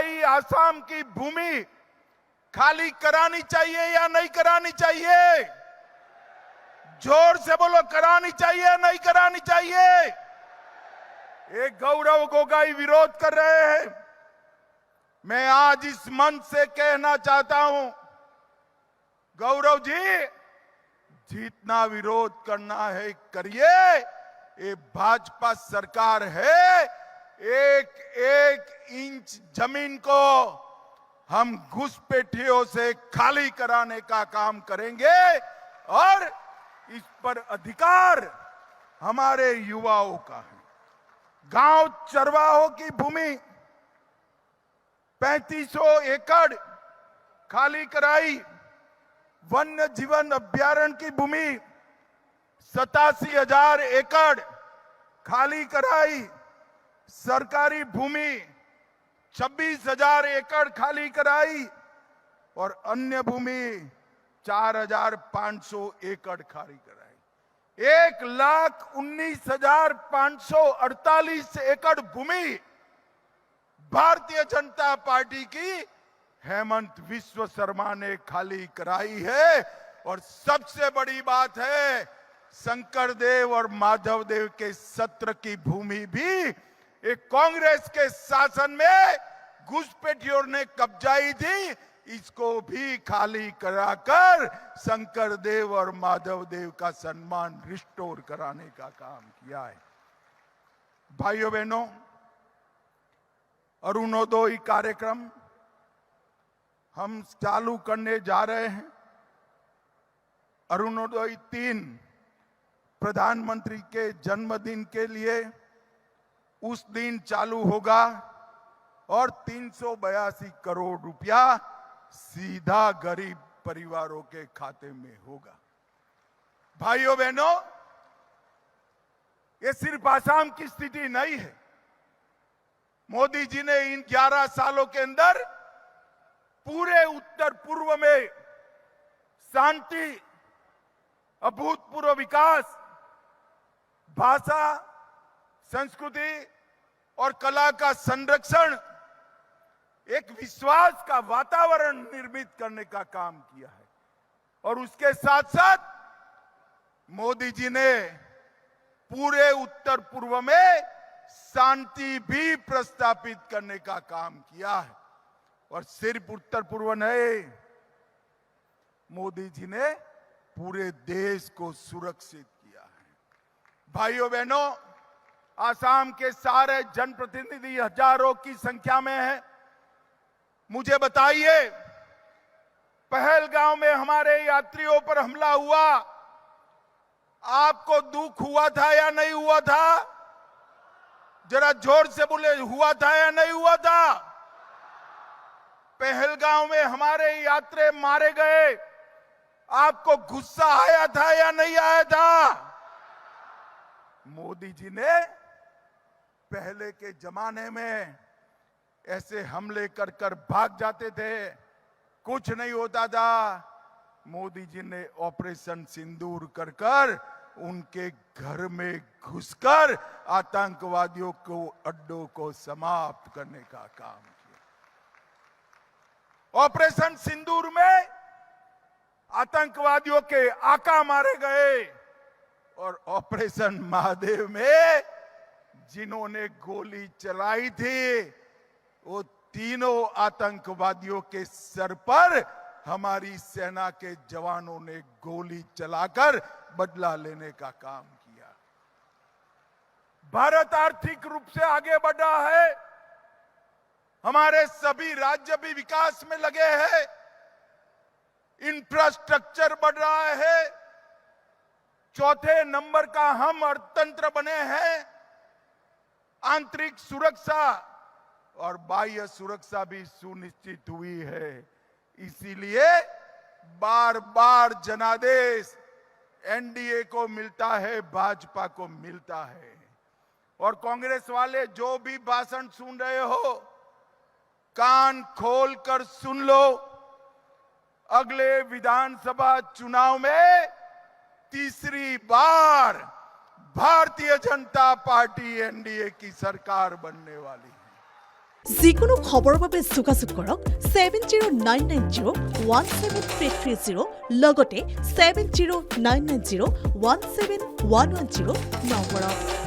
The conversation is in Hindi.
भाई आसाम की भूमि खाली करानी चाहिए या नहीं करानी चाहिए? जोर से बोलो, करानी चाहिए या नहीं करानी चाहिए? एक गौरव गोगोई विरोध कर रहे हैं। मैं आज इस मंच से कहना चाहता हूं, गौरव जी, जितना विरोध करना है करिए। ये भाजपा सरकार है, एक एक इंच जमीन को हम घुसपैठियों से खाली कराने का काम करेंगे और इस पर अधिकार हमारे युवाओं का है। गांव चरवाहों की भूमि 3500 एकड़ खाली कराई, वन्य जीवन अभ्यारण्य की भूमि 87,000 एकड़ खाली कराई, सरकारी भूमि 26,000 एकड़ खाली कराई और अन्य भूमि 4,500 एकड़ खाली कराई। 1,19,548 एकड़ भूमि भारतीय जनता पार्टी की हेमंत विश्व शर्मा ने खाली कराई है। और सबसे बड़ी बात है, शंकर देव और माधव देव के सत्र की भूमि भी एक कांग्रेस के शासन में घुसपैठियों ने कब्जाई थी, इसको भी खाली कराकर शंकर देव और माधव देव का सम्मान रिस्टोर कराने का काम किया है। भाइयों बहनों, अरुणोदय कार्यक्रम हम चालू करने जा रहे हैं। अरुणोदय 3 प्रधानमंत्री के जन्मदिन के लिए उस दिन चालू होगा और 382 करोड़ रुपया सीधा गरीब परिवारों के खाते में होगा। भाइयों बहनों, ये सिर्फ आसाम की स्थिति नहीं है। मोदी जी ने इन 11 सालों के अंदर पूरे उत्तर पूर्व में शांति, अभूतपूर्व विकास, भाषा, संस्कृति और कला का संरक्षण, एक विश्वास का वातावरण निर्मित करने का काम किया है। और उसके साथ साथ मोदी जी ने पूरे उत्तर पूर्व में शांति भी प्रस्थापित करने का काम किया है। और सिर्फ उत्तर पूर्व नहीं, मोदी जी ने पूरे देश को सुरक्षित किया है। भाइयों बहनों, आसाम के सारे जनप्रतिनिधि हजारों की संख्या में हैं। मुझे बताइए, पहलगांव में हमारे यात्रियों पर हमला हुआ, आपको दुख हुआ था या नहीं हुआ था? जरा जोर से बोले, हुआ था या नहीं हुआ था? पहलगांव में हमारे यात्री मारे गए, आपको गुस्सा आया था या नहीं आया था? मोदी जी ने पहले के जमाने में ऐसे हमले कर कर भाग जाते थे, कुछ नहीं होता था। मोदी जी ने ऑपरेशन सिंदूर कर कर उनके घर में घुसकर आतंकवादियों को अड्डों को समाप्त करने का काम किया। ऑपरेशन सिंदूर में आतंकवादियों के आका मारे गए और ऑपरेशन महादेव में जिन्होंने गोली चलाई थी, वो तीनों आतंकवादियों के सर पर हमारी सेना के जवानों ने गोली चलाकर बदला लेने का काम किया। भारत आर्थिक रूप से आगे बढ़ रहा है, हमारे सभी राज्य भी विकास में लगे हैं, इंफ्रास्ट्रक्चर बढ़ रहा है, चौथे नंबर का हम अर्थतंत्र बने हैं, आंतरिक सुरक्षा और बाह्य सुरक्षा भी सुनिश्चित हुई है। इसीलिए बार बार जनादेश एनडीए को मिलता है, भाजपा को मिलता है। और कांग्रेस वाले जो भी भाषण सुन रहे हो, कान खोल कर सुन लो। अगले विधानसभा चुनाव में तीसरी बार भारतीय जनता पार्टी एनडीए की सरकार बनने वाली है। যিকোনো খবৰৰ বাবে যোগাযোগ কৰক 7099017330 লগতে 7099017110 নম্বৰত।